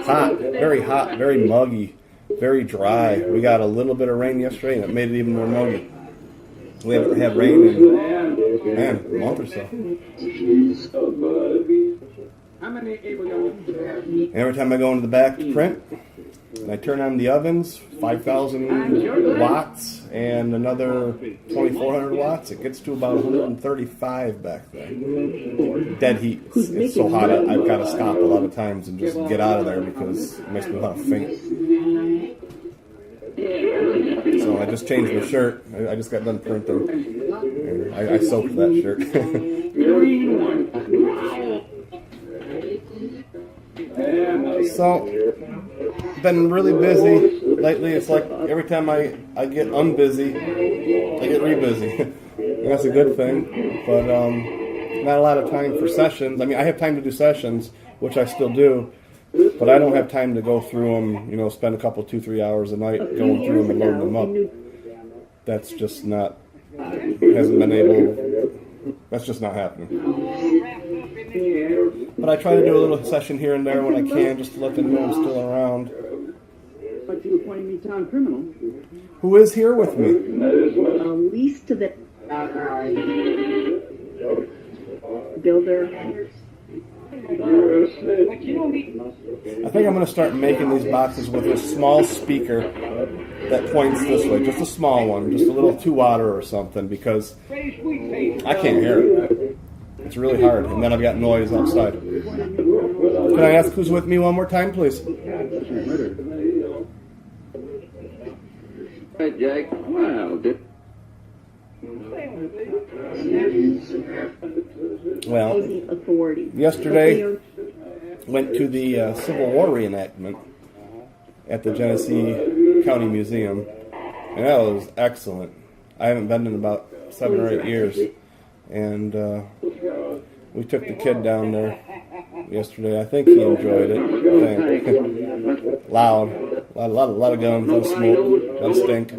hot, very muggy, very dry. We got a little bit of rain yesterday, and it made it even more muggy. We haven't had rain in, man, a month or so. Every time I go into the back to print, and I turn on the ovens, 5,000 watts and another 2,400 watts. It gets to about 135 back there. Dead heat. It's so hot, I've got to stop a lot of times and just get out of there because it makes me want to faint. So I just changed my shirt. I just got done printing. And I soaked that shirt. So, been really busy lately. It's like every time I get unbusy, I get re-busy. And that's a good thing. But not a lot of time for sessions. I mean, I have time to do sessions, which I still do. But I don't have time to go through them, spend a couple, 2-3 hours a night going through them and loading them up. That's just not, hasn't been able, that's just not happening. But I try to do a little session here and there when I can, just to let them know I'm still around. But you appointed me town criminal. Who is here with me? Least to the builder. I think I'm going to start making these boxes with a small speaker that points this way. Just a small one, just a little 2-watter or something, because I can't hear it. It's really hard, and then I've got noise outside. Can I ask who's with me one more time, please? Hey, Jake. Wow. Well, yesterday went to the Civil War reenactment at the Genesee County Museum, and that was excellent. I haven't been in about 7 or 8 years, and we took the kid down there yesterday. I think he enjoyed it. Loud, a lot of guns, a lot of smoke, a lot of stink.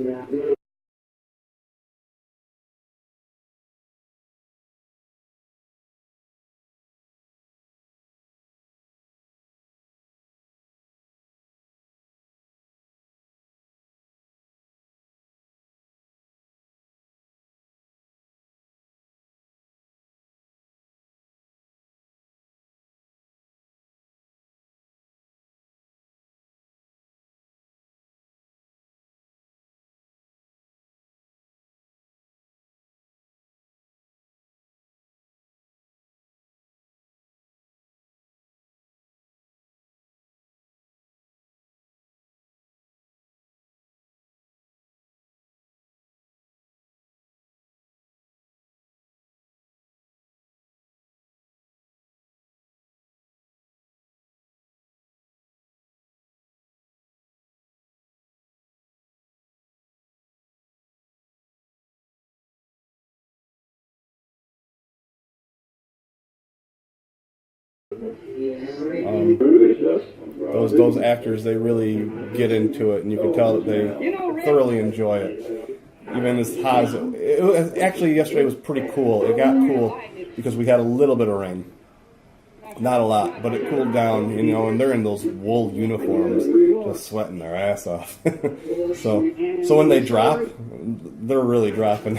Those actors, they really get into it, and you can tell that they thoroughly enjoy it. Even as hot as it was, actually yesterday was pretty cool. It got cool because we had a little bit of rain. Not a lot, but it cooled down, and they're in those wool uniforms, just sweating their ass off. So when they drop, they're really dropping.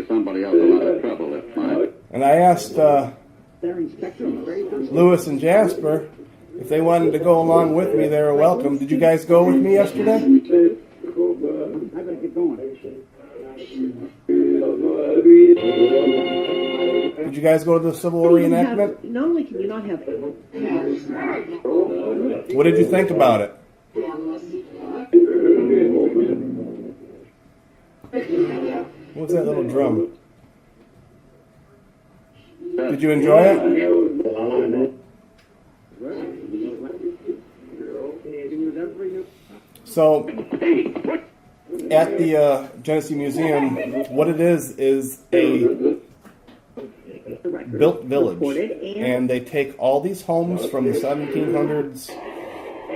Somebody else a lot of trouble if my... And I asked Lewis and Jasper if they wanted to go along with me. They were welcome. Did you guys go with me yesterday? I gotta get going. Did you guys go to the Civil War reenactment? Not only can you not have it. What did you think about it? What's that little drum? Did you enjoy it? So, at the Genesee Museum, what it is a built village, and they take all these homes from the 1700s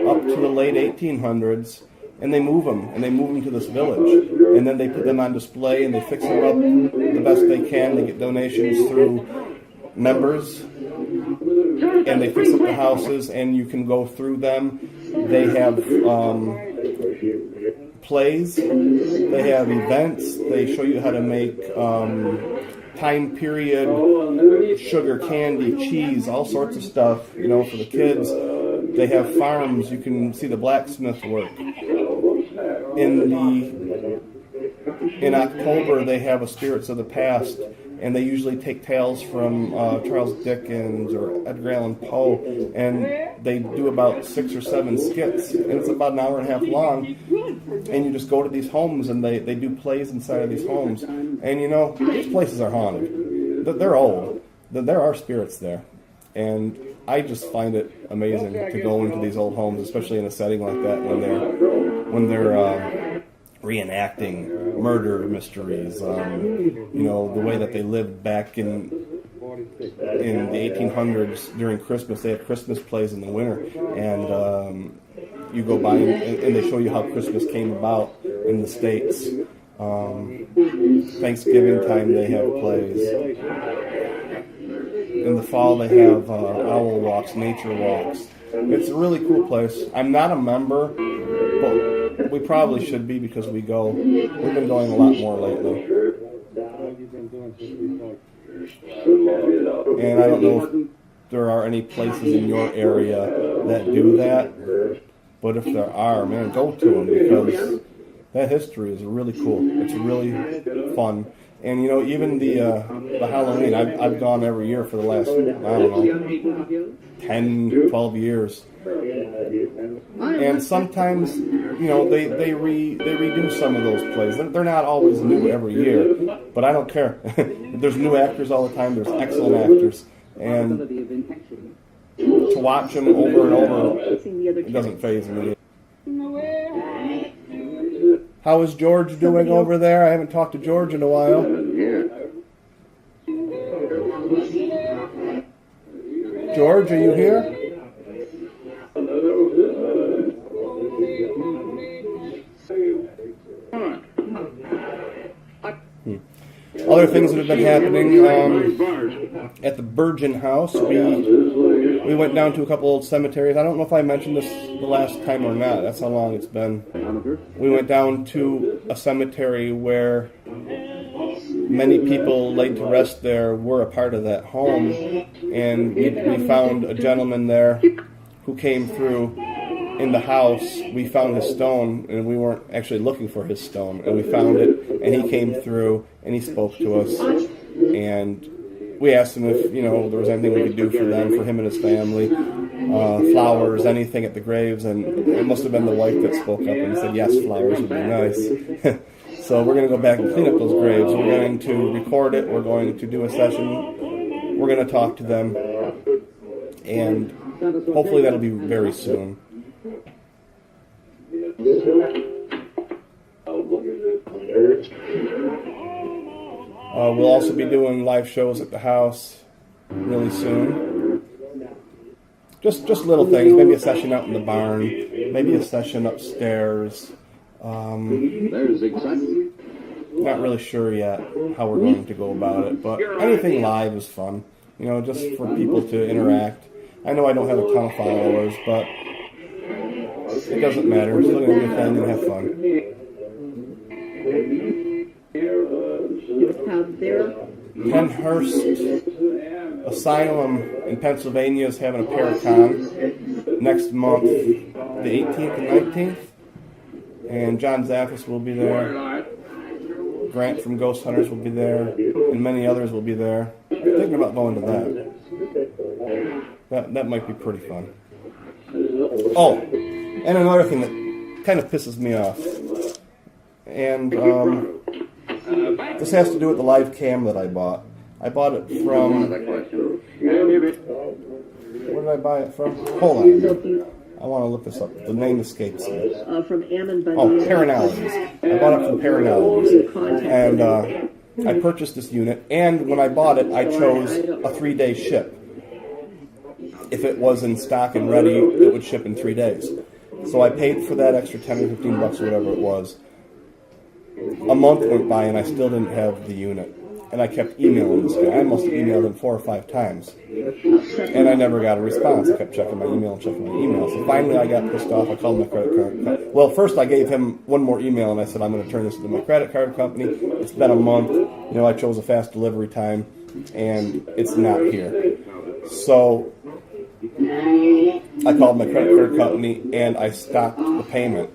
up to the late 1800s, and they move them to this village, and then they put them on display, and they fix them up the best they can. They get donations through members, and they fix up the houses, and you can go through them. They have plays, they have events, they show you how to make time period sugar candy, cheese, all sorts of stuff, for the kids. They have farms, you can see the blacksmith work. In October, they have a Spirits of the Past, and they usually take tales from Charles Dickens or Edgar Allan Poe, and they do about 6 or 7 skits, and it's about an hour and a half long, and you just go to these homes, and they do plays inside of these homes, and these places are haunted. They're old. There are spirits there, and I just find it amazing to go into these old homes, especially in a setting like that when they're reenacting murder mysteries, the way that they lived back in the 1800s during Christmas. They had Christmas plays in the winter, and you go by and they show you how Christmas came about in the States. Thanksgiving time they have plays. In the fall they have owl walks, nature walks. It's a really cool place. I'm not a member, but we probably should be because we go. We've been going a lot more lately. And I don't know if there are any places in your area that do that, but if there are, man, go to them because that history is really cool. It's really fun. And even the Halloween, I've gone every year for the last, 10, 12 years. And sometimes, they redo some of those plays. They're not always new every year, but I don't care. There's new actors all the time. There's excellent actors. And to watch them over and over, it doesn't faze me. How is George doing over there? I haven't talked to George in a while. George, are you here? Other things that have been happening at the Burgeon House, we went down to a couple old cemeteries. I don't know if I mentioned this the last time or not. That's how long it's been. We went down to a cemetery where many people laid to rest there were a part of that home, and we found a gentleman there who came through in the house. We found his stone, and we weren't actually looking for his stone, and we found it, and he came through, and he spoke to us, and we asked him if, there was anything we could do for them, for him and his family, flowers, anything at the graves, and it must have been the wife that spoke up and said, yes, flowers would be nice. So we're going to go back and clean up those graves. We're going to record it. We're going to do a session. We're going to talk to them, and hopefully that'll be very soon. We'll also be doing live shows at the house really soon. Just little things. Maybe a session out in the barn. Maybe a session upstairs. There's excitement. Not really sure yet how we're going to go about it, but anything live is fun. Just for people to interact. I know I don't have a ton of followers, but it doesn't matter. We're still going to do a thing and have fun. Penhurst Asylum in Pennsylvania is having a Paracon next month, the 18th and 19th. And John Zaffis will be there. Grant from Ghost Hunters will be there. And many others will be there. I'm thinking about going to that. That might be pretty fun. Oh, and another thing that kind of pisses me off. And this has to do with the live cam that I bought. I bought it from... Where did I buy it from? Hold on. I want to look this up. The name escapes me. From Ammon Bundy. Oh, Paranalities. I bought it from Paranalities. And I purchased this unit, and when I bought it, I chose a 3-day ship. If it was in stock and ready, it would ship in 3 days. So I paid for that extra 10 or 15 bucks or whatever it was. A month went by, and I still didn't have the unit. And I kept emailing this guy. I must have emailed him 4 or 5 times. And I never got a response. I kept checking my email and checking my email. So finally I got pissed off. I called my credit card. Well, first I gave him one more email and I said, I'm going to turn this into my credit card company. It's been a month. You know, I chose a fast delivery time and it's not here. So I called my credit card company and I stopped the payment.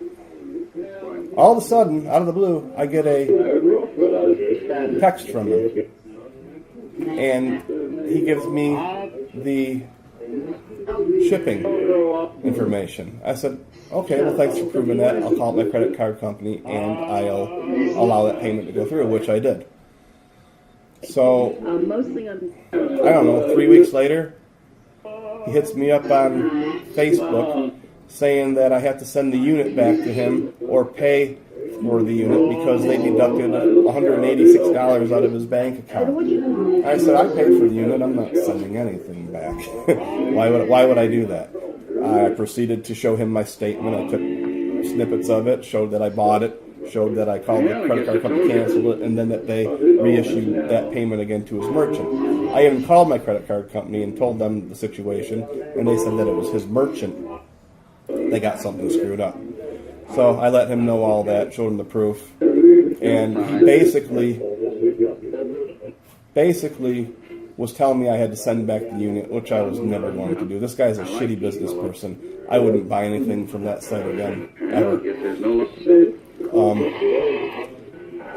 All of a sudden, out of the blue, I get a text from him. And he gives me the shipping information. I said, okay, well, thanks for proving that. I'll call my credit card company and I'll allow that payment to go through, which I did. So, Mostly on. I don't know, 3 weeks later, he hits me up on Facebook saying that I have to send the unit back to him or pay for the unit because they deducted $186 out of his bank account. I said, I paid for the unit. I'm not sending anything back. Why would I do that? I proceeded to show him my statement. I took snippets of it, showed that I bought it, showed that I called the credit card company, canceled it, and then that they reissued that payment again to his merchant. I even called my credit card company and told them the situation, and they said that it was his merchant. They got something screwed up. So I let him know all that, showed him the proof, and he basically was telling me I had to send back the unit, which I was never going to do. This guy's a shitty business person. I wouldn't buy anything from that site again, ever.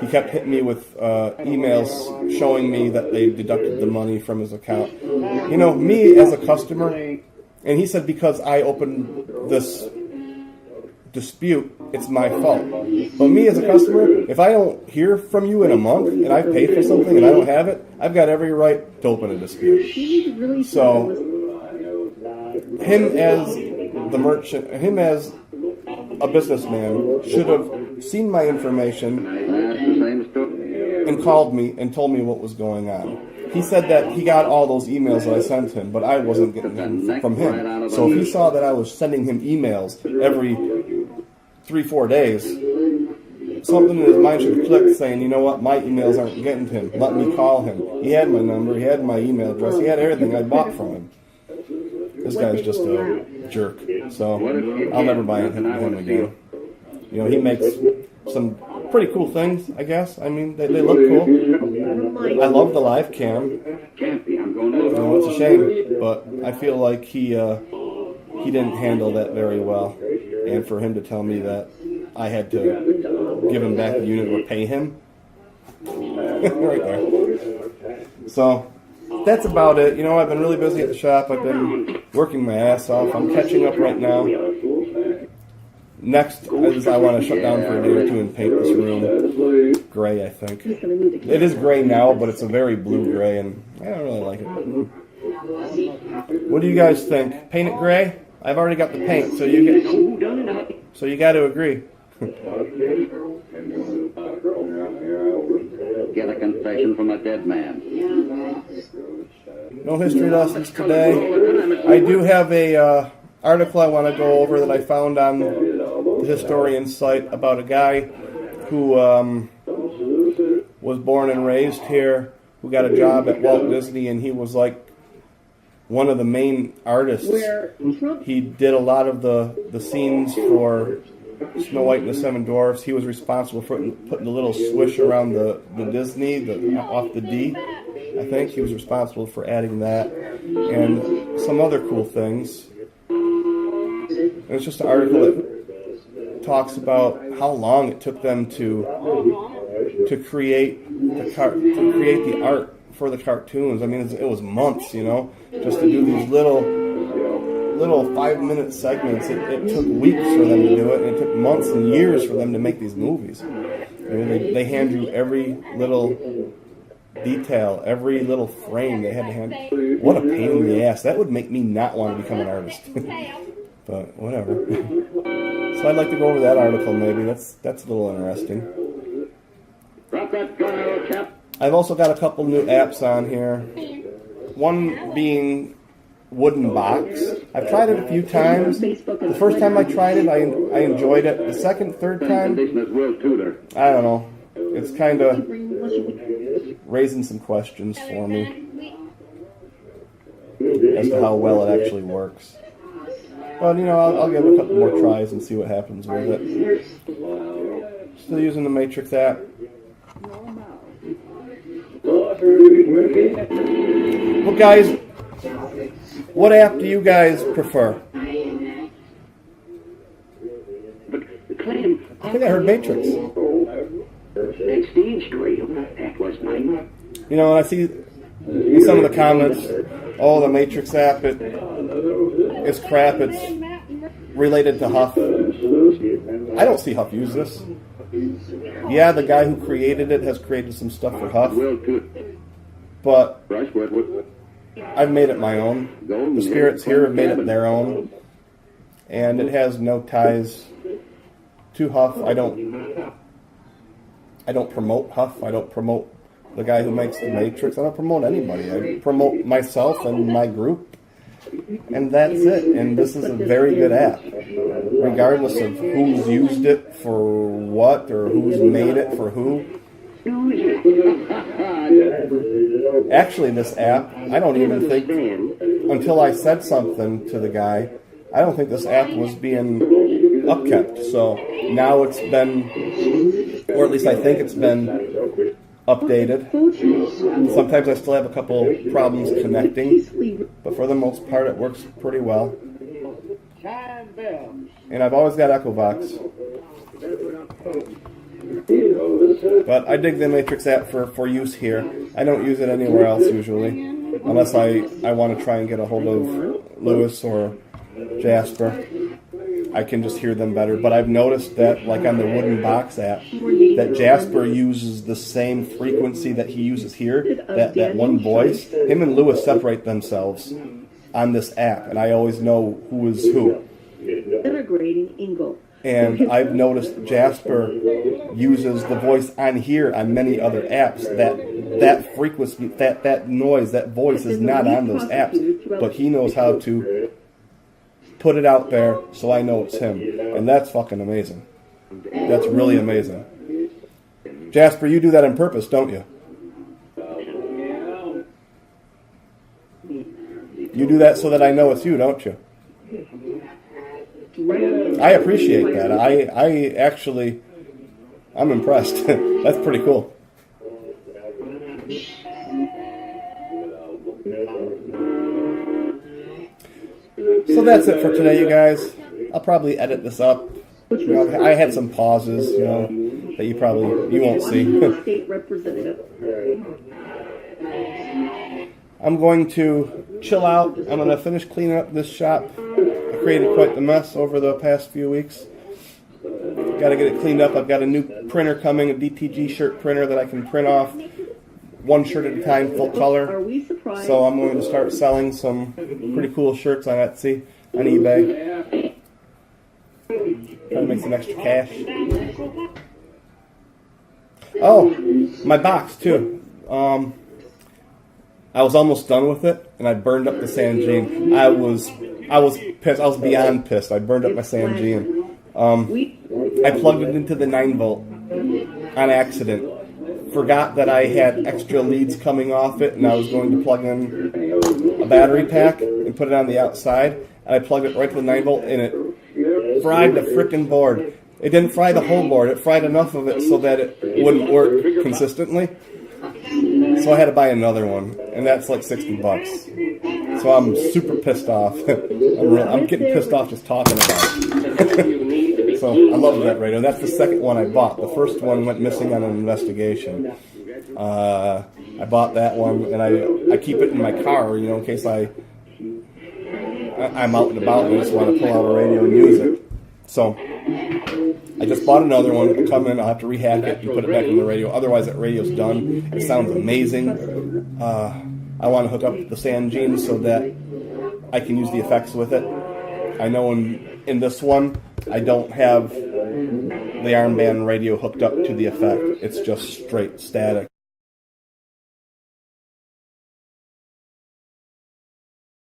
He kept hitting me with emails showing me that they deducted the money from his account. You know, me as a customer, and he said because I opened this dispute, it's my fault. But me as a customer, if I don't hear from you in a month and I pay for something and I don't have it, I've got every right to open a dispute. So, him as the merchant, him as a businessman should have seen my information and called me and told me what was going on. He said that he got all those emails that I sent him, but I wasn't getting them from him. So if he saw that I was sending him emails every 3-4 days, something in his mind should have clicked saying, you know what, my emails aren't getting to him. Let me call him. He had my number, he had my email address, he had everything I bought from him. This guy's just a jerk. So I'll never buy anything from him again. You know, he makes some pretty cool things, I guess. I mean, they look cool. I love the live cam. You know, it's a shame, but I feel like he didn't handle that very well. And for him to tell me that I had to give him back the unit or pay him, right there. So that's about it. You know, I've been really busy at the shop. I've been working my ass off. I'm catching up right now. Next is I want to shut down for a day or two and paint this room gray, I think. It is gray now, but it's a very blue gray, and I don't really like it. What do you guys think? Paint it gray? I've already got the paint, so you got to agree. Get a confession from a dead man. No history lessons today. I do have a article I want to go over that I found on the historian site about a guy who was born and raised here, who got a job at Walt Disney, and he was like one of the main artists. He did a lot of the scenes for Snow White and the Seven Dwarfs. He was responsible for putting the little swish around the Disney, off the D. I think he was responsible for adding that and some other cool things. And it's just an article that talks about how long it took them to create the art for the cartoons. I mean, it was months, you know, just to do these little 5-minute segments. It took weeks for them to do it, and it took months and years for them to make these movies. I mean, they hand you every little detail, every little frame they had to hand. What a pain in the ass. That would make me not want to become an artist. But whatever. So I'd like to go over that article maybe. That's a little interesting. I've also got a couple new apps on here. One being Wooden Box. I've tried it a few times. The first time I tried it, I enjoyed it. The second, third time, I don't know. It's kind of raising some questions for me as to how well it actually works. But, you know, I'll give it a couple more tries and see what happens with it. Still using the Matrix app. Well, guys, what app do you guys prefer? I think I heard Matrix. You know, and I see in some of the comments, oh, the Matrix app, it's crap, it's related to Huff. I don't see Huff use this. Yeah, the guy who created it has created some stuff for Huff, but I've made it my own. The spirits here have made it their own, and it has no ties to Huff. I don't promote Huff. I don't promote the guy who makes the Matrix. I don't promote anybody. I promote myself and my group, and that's it. And this is a very good app, regardless of who's used it for what or who's made it for who. Actually, this app, I don't even think, until I said something to the guy, I don't think this app was being upkept. So now it's been, or at least I think it's been updated. Sometimes I still have a couple problems connecting, but for the most part it works pretty well. And I've always got EchoVox. But I dig the Matrix app for use here. I don't use it anywhere else usually, unless I want to try and get a hold of Lewis or Jasper. I can just hear them better. But I've noticed that, like on the Wooden Box app, that Jasper uses the same frequency that he uses here, that one voice. Him and Lewis separate themselves on this app, and I always know who is who. Integrating Ingle. And I've noticed Jasper uses the voice on here on many other apps. That frequency, that noise, that voice is not on those apps, but he knows how to put it out there so I know it's him. And that's fucking amazing. That's really amazing. Jasper, you do that on purpose, don't you? You do that so that I know it's you, don't you? I appreciate that. I actually, I'm impressed. That's pretty cool. So that's it for today, you guys. I'll probably edit this up. You know, I had some pauses, you know, that you won't see. State representative. I'm going to chill out. I'm going to finish cleaning up this shop. I created quite the mess over the past few weeks. Got to get it cleaned up. I've got a new printer coming, a DTG shirt printer that I can print off one shirt at a time, full color. Are we surprised? So I'm going to start selling some pretty cool shirts on Etsy, on eBay. Trying to make some extra cash. Oh, my box too. I was almost done with it, and I burned up the Sangean. I was pissed. I was beyond pissed. I burned up my Sangean. I plugged it into the 9-volt on accident. Forgot that I had extra leads coming off it, and I was going to plug in a battery pack and put it on the outside. And I plugged it right to the 9-volt, and it fried the frickin' board. It didn't fry the whole board. It fried enough of it so that it wouldn't work consistently. So I had to buy another one, and that's like $60. So I'm super pissed off. I'm getting pissed off just talking about it. So I love that radio. That's the second one I bought. The first one went missing on an investigation. I bought that one, and I keep it in my car, you know, in case I'm out and about and I just want to pull out a radio and use it. So I just bought another one. It'll come in. I'll have to rehack it and put it back in the radio. Otherwise, that radio's done. It sounds amazing. I want to hook up the Sangean so that I can use the effects with it. I know in this one, I don't have the armband radio hooked up to the effect. It's just straight static.